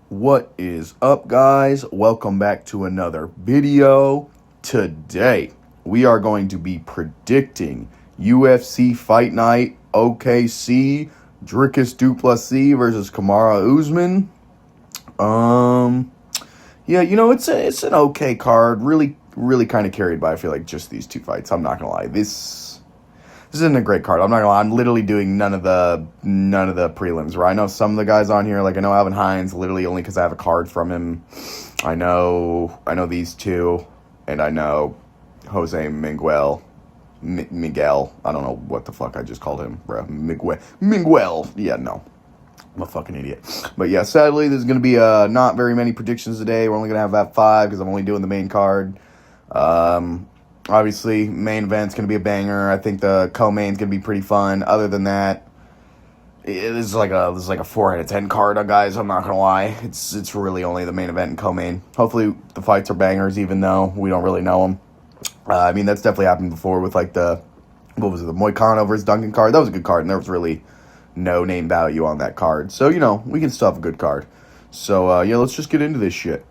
What is up, guys? Welcome back to another video. Today, we are going to be predicting UFC Fight Night OKC Dricus du Plessis versus Kamaru Usman. It's an okay card. Really kind of carried by, I feel like, just these two fights. I'm not gonna lie. This isn't a great card. I'm not gonna lie. I'm literally doing none of the prelims. Where I know some of the guys on here, like I know Alvin Hines, literally only because I have a card from him. I know these two, and I know Jose Miguel. I don't know what the fuck I just called him, bro. Miguel. Yeah, no. I'm a fucking idiot. But yeah, sadly, there's going to be not very many predictions today. We're only going to have about 5 because I'm only doing the main card. Obviously, main event's going to be a banger. I think the co-main's going to be pretty fun. Other than that, this is like a 4 out of 10 card, guys. I'm not going to lie. It's really only the main event and co-main. Hopefully, the fights are bangers, even though we don't really know them. That's definitely happened before with like the Moicano versus Duncan card. That was a good card, and there was really no name value on that card. So, we can still have a good card. So, let's just get into this shit.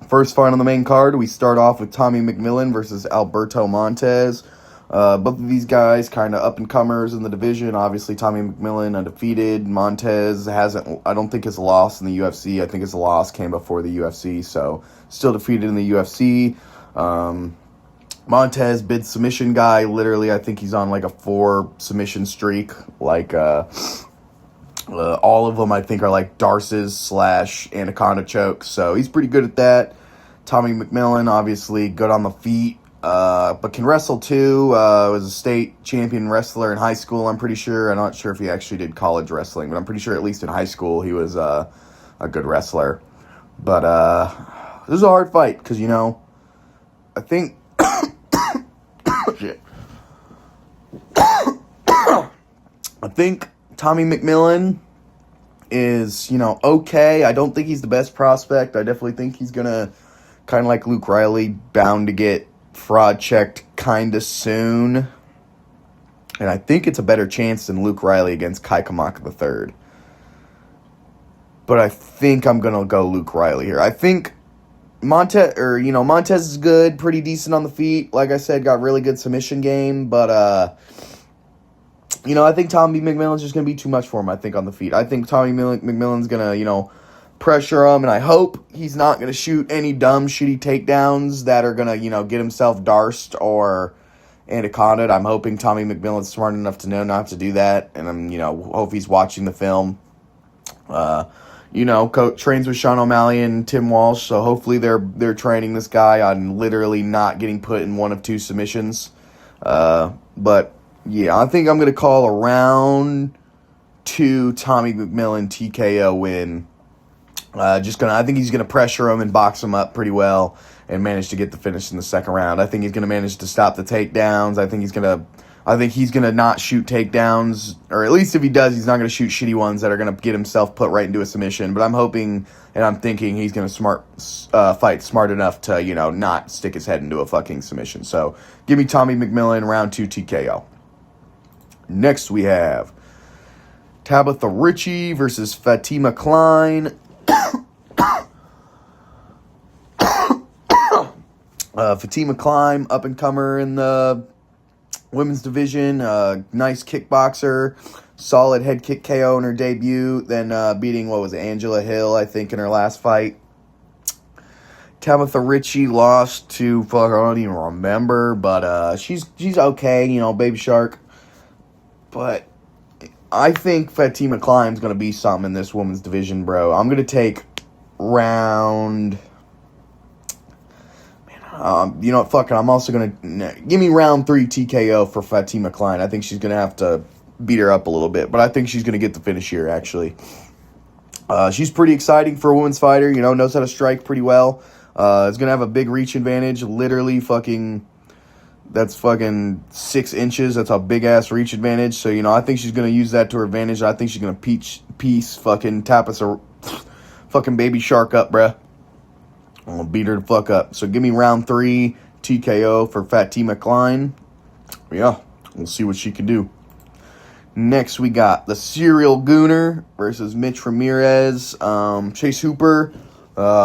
First fight on the main card, we start off with Tommy McMillan versus Alberto Montez. Both of these guys kind of up-and-comers in the division. Obviously, Tommy McMillan undefeated. Montez I don't think his loss in the UFC. I think his loss came before the UFC, so still defeated in the UFC. Montez, bid submission guy. Literally, I think he's on like a 4 submission streak. Like, all of them, I think, are like Darce's / Anaconda chokes. So he's pretty good at that. Tommy McMillan, obviously, good on the feet, but can wrestle too. Was a state champion wrestler in high school, I'm pretty sure. I'm not sure if he actually did college wrestling, but I'm pretty sure at least in high school he was a good wrestler. But this is a hard fight because, I think... Shit. I think Tommy McMillan is, okay. I don't think he's the best prospect. I definitely think he's going to, kind of like Luke Riley, bound to get fraud checked kind of soon. And I think it's a better chance than Luke Riley against Kai Kamaka III. But I think I'm going to go Luke Riley here. I think Montez is good, pretty decent on the feet. Like I said, got really good submission game. But, I think Tommy McMillan's just going to be too much for him, I think, on the feet. I think Tommy McMillan's going to, pressure him. And I hope he's not going to shoot any dumb, shitty takedowns that are going to, get himself darced or anaconda'd. I'm hoping Tommy McMillan's smart enough to know not to do that. And I'm, hope he's watching the film. Coach trains with Sean O'Malley and Tim Walsh, so hopefully they're training this guy on literally not getting put in one of 2 submissions. But yeah, I think I'm going to call a round 2 Tommy McMillan TKO win. I think he's going to pressure him and box him up pretty well and manage to get the finish in the second round. I think he's going to manage to stop the takedowns. I think he's going to not shoot takedowns, or at least if he does, he's not going to shoot shitty ones that are going to get himself put right into a submission. But I'm hoping and I'm thinking he's going to fight smart enough to, not stick his head into a fucking submission. So give me Tommy McMillan, round 2 TKO. Next we have Tabitha Ritchie versus Fatima Klein. Fatima Klein, up-and-comer in the women's division, nice kickboxer, solid head kick KO in her debut, then beating, Angela Hill, I think, in her last fight. Tabitha Ritchie lost to, I don't even remember, but she's okay, Baby Shark. But I think Fatima Klein's going to be something in this women's division, bro. I'm going to take round... I'm also going to... Give me round 3 TKO for Fatima Klein. I think she's going to have to beat her up a little bit, but I think she's going to get the finish here, actually. She's pretty exciting for a women's fighter, knows how to strike pretty well. Is going to have a big reach advantage, literally that's 6 inches. That's a big-ass reach advantage. So, I think she's going to use that to her advantage. I think she's going to tap us a Baby Shark up, bruh. I'm going to beat her the fuck up. So give me round 3 TKO for Fatima Klein. Yeah, we'll see what she can do. Next, we got the Serial Gooner versus Mitch Ramirez. Chase Hooper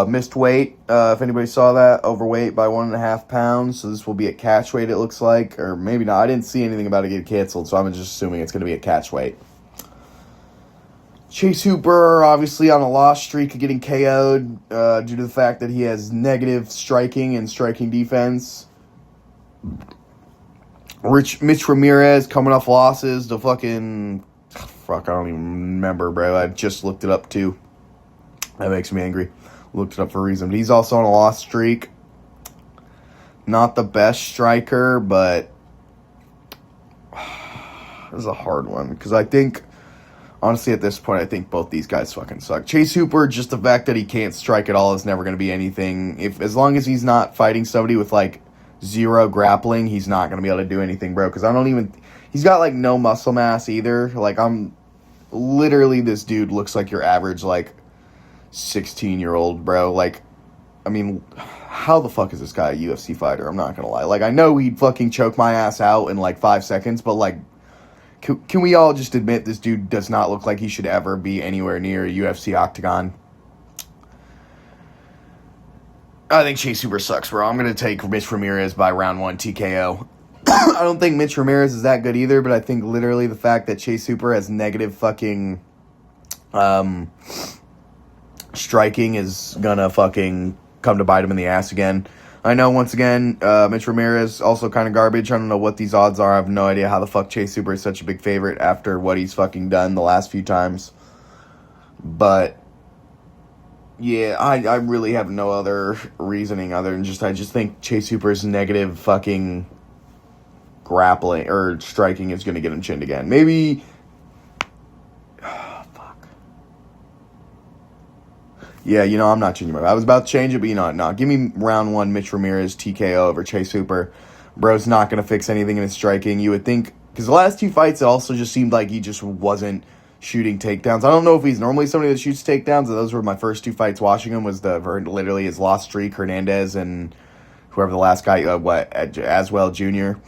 missed weight. If anybody saw that, overweight by 1.5 pounds. So this will be at catch weight, it looks like. Or maybe not. I didn't see anything about it get canceled, so I'm just assuming it's going to be at catch weight. Chase Hooper, obviously on a loss streak of getting KO'd due to the fact that he has negative striking and striking defense. Mitch Ramirez coming off losses to fucking... Fuck, I don't even remember, bro. I just looked it up, too. That makes me angry. Looked it up for a reason. But he's also on a loss streak. Not the best striker, but... This is a hard one. Because I think... Honestly, at this point, I think both these guys fucking suck. Chase Hooper, just the fact that he can't strike at all is never going to be anything. As long as he's not fighting somebody with, like... zero grappling, he's not going to be able to do anything, bro, because he's got, like, no muscle mass either. Like, literally, this dude looks like your average, like, 16-year-old, bro. Like, I mean, how the fuck is this guy a UFC fighter? I'm not going to lie. Like, I know he'd fucking choke my ass out in, like, 5 seconds, but, like, can we all just admit this dude does not look like he should ever be anywhere near a UFC octagon? I think Chase Hooper sucks, bro. I'm going to take Mitch Ramirez by round 1 TKO. I don't think Mitch Ramirez is that good either, but I think literally the fact that Chase Hooper has negative fucking striking is going to fucking come to bite him in the ass again. I know, once again, Mitch Ramirez also kind of garbage. I don't know what these odds are. I have no idea how the fuck Chase Hooper is such a big favorite after what he's fucking done the last few times. But... yeah, I really have no other reasoning other than I just think Chase Hooper's negative fucking grappling or striking is going to get him chinned again. Maybe... fuck. Yeah, I'm not changing I was about to change it, but no. Give me round 1 Mitch Ramirez TKO over Chase Hooper. Bro's not going to fix anything in his striking. You would think... because the last 2 fights, it also just seemed like he just wasn't shooting takedowns. I don't know if he's normally somebody that shoots takedowns. Those were my first 2 fights watching him, was literally his lost streak, Hernandez, and whoever the last guy, Aswell Jr.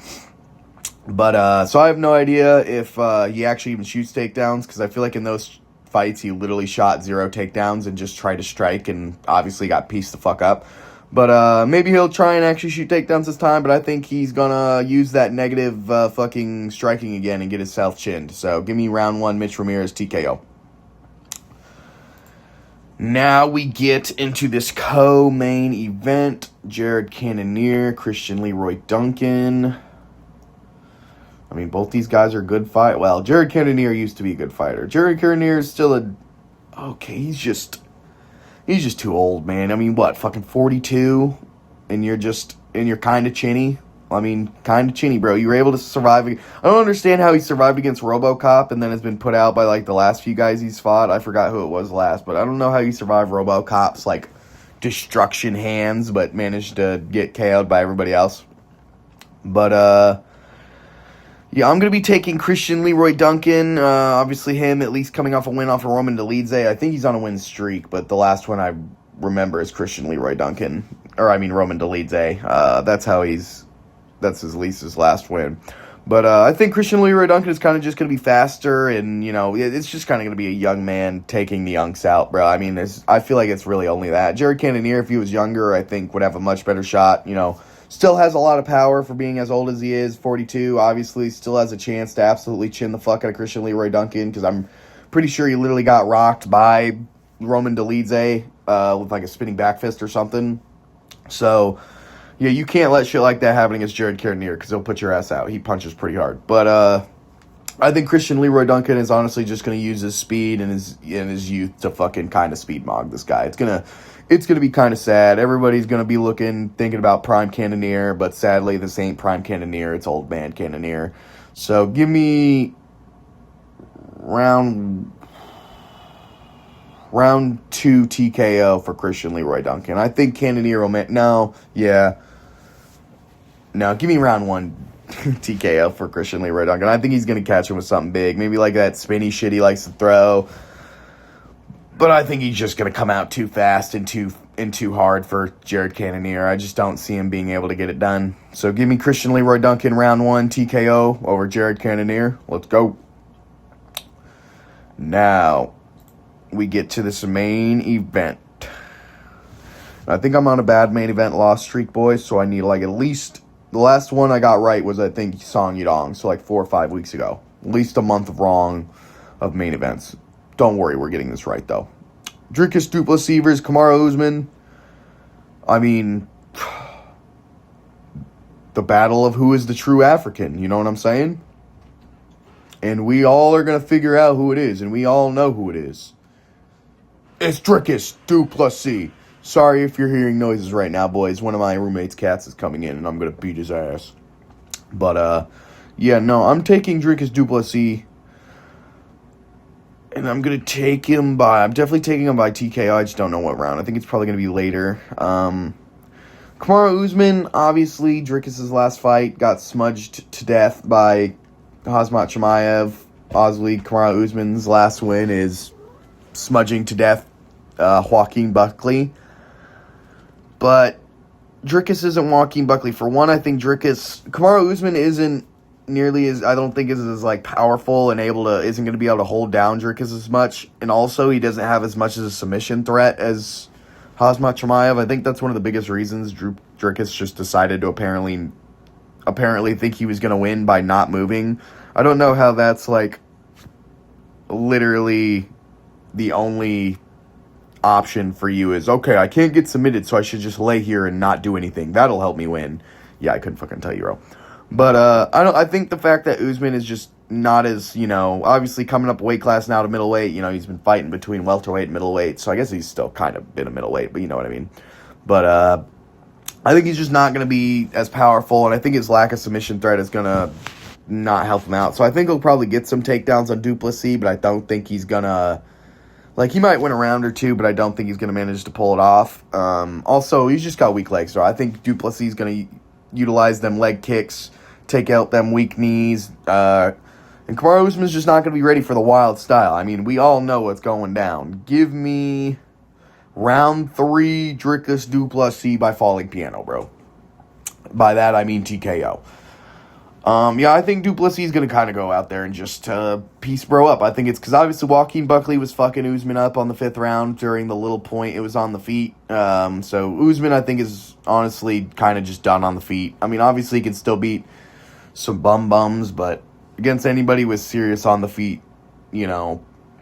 But, so I have no idea if he actually even shoots takedowns, because I feel like in those fights he literally shot 0 takedowns and just tried to strike and obviously got pieced the fuck up. But maybe he'll try and actually shoot takedowns this time, but I think he's gonna use that negative fucking striking again and get himself chinned. So give me round 1 Mitch Ramirez TKO. Now we get into this co-main event. Jared Cannonier, Christian Leroy Duncan. I mean, both these guys are good fight. Well, Jared Cannonier used to be a good fighter. Jared Cannonier is still okay, he's just too old, man. I mean, what, fucking 42? And you're kind of chinny? I mean, kind of chinny, bro. You were able to survive. I don't understand how he survived against RoboCop and then has been put out by, like, the last few guys he's fought. I forgot who it was last, but I don't know how he survived RoboCop's, like, destruction hands, but managed to get KO'd by everybody else. But, yeah, I'm going to be taking Christian Leroy Duncan. Obviously him at least coming off a win off of Roman Dolidze. I think he's on a win streak, but the last one I remember is Christian Leroy Duncan. Roman Dolidze. That's his last win. But I think Christian Leroy Duncan is kind of just going to be faster, and, it's just kind of going to be a young man taking the Unks out, bro. I mean, I feel like it's really only that. Jared Cannonier, if he was younger, I think would have a much better shot, Still has a lot of power for being as old as he is, 42, obviously. Still has a chance to absolutely chin the fuck out of Christian Leroy Duncan, because I'm pretty sure he literally got rocked by Roman Dolidze with like a spinning back fist or something. So, yeah, you can't let shit like that happen against Jared Cannonier, because he'll put your ass out. He punches pretty hard. But I think Christian Leroy Duncan is honestly just going to use his speed and his youth to fucking kind of speed mog this guy. It's going to be kind of sad. Everybody's going to be thinking about prime Cannonier, but sadly this ain't prime Cannonier. It's old man Cannonier. So give me round 2 TKO for Christian Leroy Duncan. I think Cannonier will... give me round 1 TKO for Christian Leroy Duncan. I think he's going to catch him with something big. Maybe like that spinny shit he likes to throw. But I think he's just going to come out too fast and too hard for Jared Cannonier. I just don't see him being able to get it done. So give me Christian Leroy Duncan round 1 TKO over Jared Cannonier. Let's go. Now, we get to this main event. I think I'm on a bad main event loss streak, boys, so I need like at least... The last one I got right was, I think, Song Yudong, so like 4 or 5 weeks ago. At least a month of wrong of main events. Don't worry, we're getting this right, though. Dricus du Plessis versus Kamaru Usman. I mean, the battle of who is the true African, you know what I'm saying? And we all are going to figure out who it is, and we all know who it is. It's Dricus du Plessis. Sorry if you're hearing noises right now, boys. One of my roommate's cats is coming in, and I'm going to beat his ass. But, yeah, no, I'm taking Dricus du Plessis. And I'm going to take him by... I'm definitely taking him by TKO. I just don't know what round. I think it's probably going to be later. Kamaru Usman, obviously, Dricus' last fight got smudged to death by Khamzat Chimaev. Obviously, Kamaru Usman's last win is smudging to death Joaquin Buckley. But Dricus isn't Joaquin Buckley. For one, I think Kamaru Usman isn't nearly as, I don't think is as like powerful and isn't going to be able to hold down Dricus as much. And also, he doesn't have as much as a submission threat as Khamzat Chimaev. I think that's one of the biggest reasons Dricus just decided to apparently think he was going to win by not moving. I don't know how that's like literally the only option for you is, okay, I can't get submitted, so I should just lay here and not do anything. That'll help me win. Yeah, I couldn't fucking tell you, bro. But I think the fact that Usman is just not as, obviously coming up a weight class now to middleweight, he's been fighting between welterweight and middleweight, so I guess he's still kind of been a middleweight, but you know what I mean. But I think he's just not going to be as powerful, and I think his lack of submission threat is going to not help him out. So I think he'll probably get some takedowns on du Plessis, but I don't think he's going to... Like, he might win a round or two, but I don't think he's going to manage to pull it off. Also, he's just got weak legs, so I think du Plessis is going to utilize them leg kicks, take out them weak knees, and Kamaru Usman's just not going to be ready for the wild style. I mean, we all know what's going down. Give me round 3 Dricus du Plessis by falling piano, bro. By that, I mean TKO. Yeah, I think du Plessis is going to kind of go out there and just piece bro up. I think it's because obviously Joaquin Buckley was fucking Usman up on the 5th round during the little point it was on the feet. So Usman, I think, is honestly kind of just done on the feet. I mean, obviously he can still beat some bums, but against anybody with serious on the feet,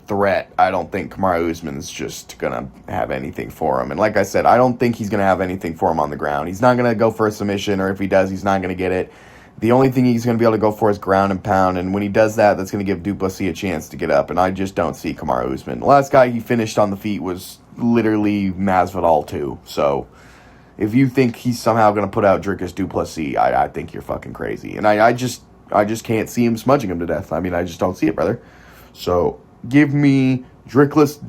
threat, I don't think Kamaru Usman is just going to have anything for him. And like I said, I don't think he's going to have anything for him on the ground. He's not going to go for a submission, or if he does, he's not going to get it. The only thing he's going to be able to go for is ground and pound, and when he does that, that's going to give du Plessis a chance to get up, and I just don't see Kamaru Usman. The last guy he finished on the feet was literally Masvidal too, so if you think he's somehow going to put out Dricus du Plessis, I think you're fucking crazy, and I just can't see him smudging him to death. I mean, I just don't see it, brother. So give me Dricus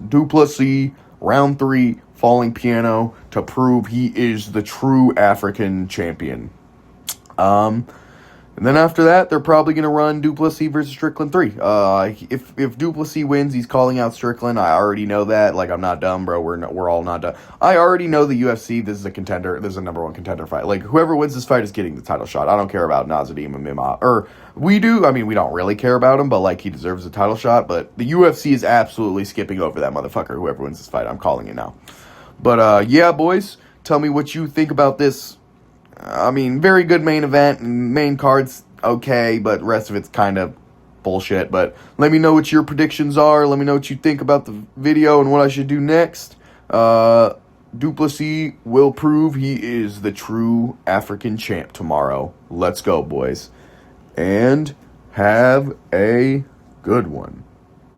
du Plessis, round 3, falling piano, to prove he is the true African champion. And then after that, they're probably going to run du Plessis versus Strickland 3. If du Plessis wins, he's calling out Strickland. I already know that. Like, I'm not dumb, bro. We're all not dumb. I already know the UFC, this is a contender. This is a number 1 contender fight. Like, whoever wins this fight is getting the title shot. I don't care about Nazadim and Mimah. Or, we do. I mean, we don't really care about him, but, like, he deserves a title shot. But the UFC is absolutely skipping over that motherfucker, whoever wins this fight. I'm calling it now. But, yeah, boys, tell me what you think about this. I mean, very good main event, and main card's okay, but the rest of it's kind of bullshit. But let me know what your predictions are. Let me know what you think about the video and what I should do next. Du Plessis will prove he is the true African champ tomorrow. Let's go, boys. And have a good one.